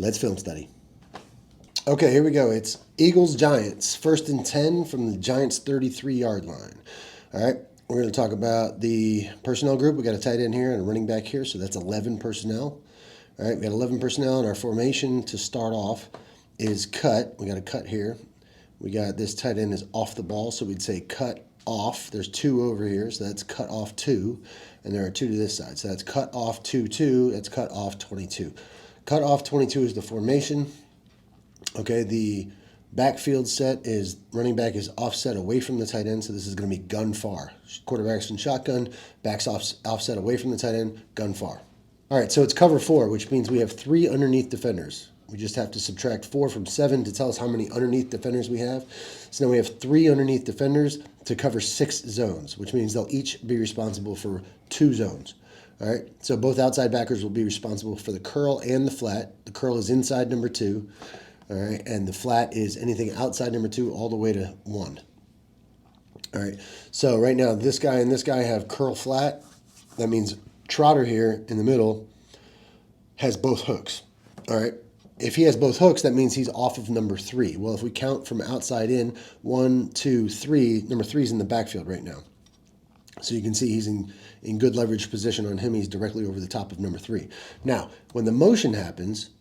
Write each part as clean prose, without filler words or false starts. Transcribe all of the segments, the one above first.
Let's film study. Okay, here we go. It's Eagles-Giants. 1st and 10 from the Giants' 33-yard line. All right, we're going to talk about the personnel group. We got a tight end here and a running back here, so that's 11 personnel. All right, we got 11 personnel, and our formation to start off is cut. We got a cut here. We got this tight end is off the ball, so we'd say cut off. There's 2 over here, so that's cut off 2, and there are 2 to this side. So that's cut off 2, 2. That's cut off 22. Cut off 22 is the formation. Okay, the backfield set is running back is offset away from the tight end, so this is going to be gun far. Quarterback's in shotgun, backs offset away from the tight end, gun far. All right, so it's cover 4, which means we have 3 underneath defenders. We just have to subtract 4 from 7 to tell us how many underneath defenders we have. So now we have 3 underneath defenders to cover 6 zones, which means they'll each be responsible for 2 zones. All right, so both outside backers will be responsible for the curl and the flat. The curl is inside number 2. All right, and the flat is anything outside number 2 all the way to 1. All right, so right now this guy and this guy have curl flat. That means Trotter here in the middle has both hooks. All right, if he has both hooks, that means he's off of number 3. Well, if we count from outside in, 1, 2, 3, number 3 is in the backfield right now. So you can see he's in good leverage position on him. He's directly over the top of number 3. Now, when the motion happens,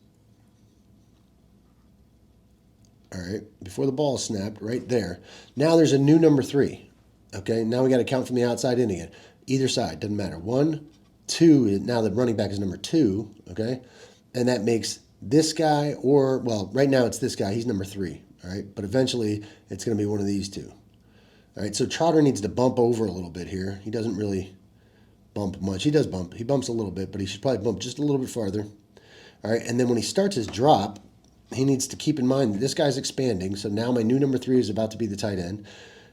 all right, before the ball is snapped, right there. Now there's a new number 3. Okay, now we got to count from the outside in again. Either side, doesn't matter. 1, 2, now the running back is number 2, okay? And that makes this guy, or, well, right now it's this guy. He's number 3, all right? But eventually it's going to be one of these 2. All right, so Trotter needs to bump over a little bit here. He doesn't really bump much. He does bump. He bumps a little bit, but he should probably bump just a little bit farther. All right, and then when he starts his drop, he needs to keep in mind that this guy's expanding. So now my new number 3 is about to be the tight end.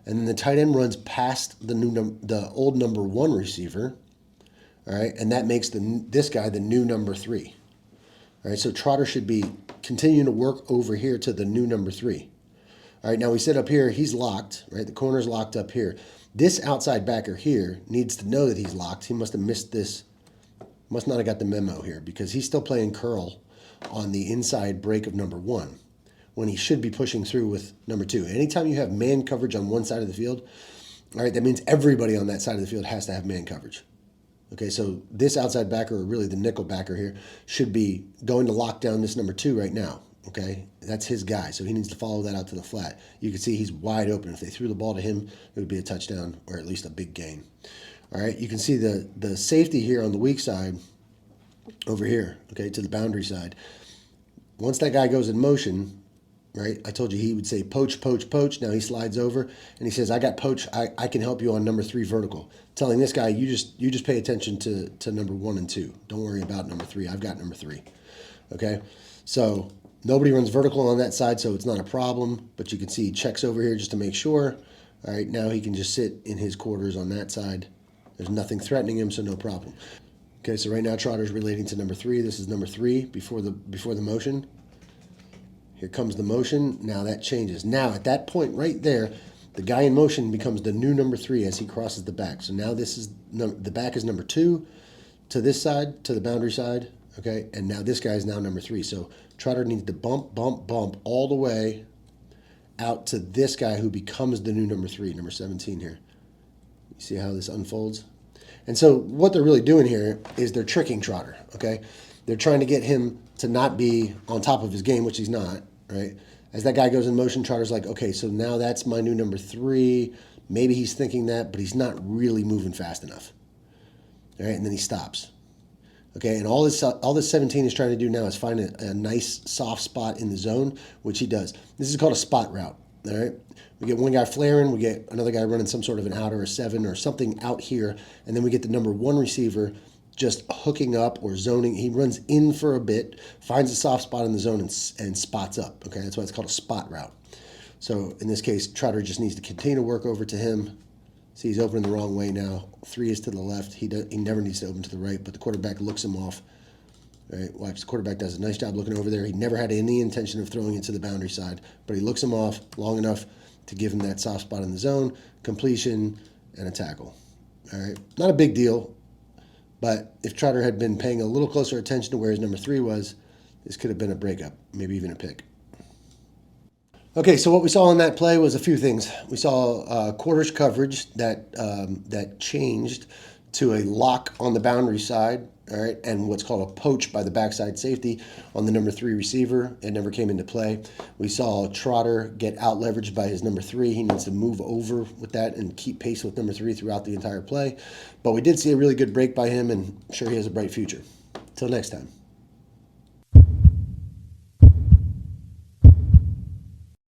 And then the tight end runs past the old number 1 receiver. All right, and that makes this guy the new number 3. All right, so Trotter should be continuing to work over here to the new number 3. All right, now we sit up here, he's locked, right? The corner's locked up here. This outside backer here needs to know that he's locked. He must have missed this, must not have got the memo here because he's still playing curl on the inside break of number 1 when he should be pushing through with number 2. Anytime you have man coverage on one side of the field, all right, that means everybody on that side of the field has to have man coverage. Okay, so this outside backer, or really the nickel backer here, should be going to lock down this number 2 right now. Okay, that's his guy, so he needs to follow that out to the flat. You can see he's wide open. If they threw the ball to him, it would be a touchdown or at least a big gain. All right, you can see the safety here on the weak side over here, okay, to the boundary side. Once that guy goes in motion, right, I told you he would say poach, poach, poach. Now he slides over and he says, I got poach. I can help you on number 3 vertical. Telling this guy, you just pay attention to number 1 and 2. Don't worry about number 3. I've got number 3. Okay, so nobody runs vertical on that side, so it's not a problem. But you can see he checks over here just to make sure. All right, now he can just sit in his quarters on that side. There's nothing threatening him, so no problem. Okay, so right now Trotter's relating to number 3. This is number 3 before the motion. Here comes the motion. Now that changes. Now at that point right there, the guy in motion becomes the new number 3 as he crosses the back. So now this is the back is number 2 to this side, to the boundary side. Okay, and now this guy is now number 3. So Trotter needs to bump, bump, bump all the way out to this guy who becomes the new number 3, number 17 here. You see how this unfolds? And so what they're really doing here is they're tricking Trotter, okay? They're trying to get him to not be on top of his game, which he's not, right? As that guy goes in motion, Trotter's like, okay, so now that's my new number 3. Maybe he's thinking that, but he's not really moving fast enough. All right, and then he stops. Okay, and all this 17 is trying to do now is find a nice soft spot in the zone, which he does. This is called a spot route, all right? We get one guy flaring, we get another guy running some sort of an out or a 7 or something out here, and then we get the number 1 receiver just hooking up or zoning. He runs in for a bit, finds a soft spot in the zone, and spots up. Okay, that's why it's called a spot route. So in this case, Trotter just needs to continue to work over to him. See, he's opening the wrong way now. 3 is to the left. He never needs to open to the right, but the quarterback looks him off. All right, watch, the quarterback does a nice job looking over there. He never had any intention of throwing it to the boundary side, but he looks him off long enough to give him that soft spot in the zone, completion, and a tackle. All right, not a big deal. But if Trotter had been paying a little closer attention to where his number 3 was, This could have been a breakup, maybe even a pick. Okay, so what we saw in that play was a few things. We saw quarters coverage that changed to a lock on the boundary side, all right, and what's called a poach by the backside safety on the number 3 receiver. It never came into play. We saw Trotter get out leveraged by his number 3. He needs to move over with that and keep pace with number 3 throughout the entire play. But we did see a really good break by him, and I'm sure he has a bright future. Till next time.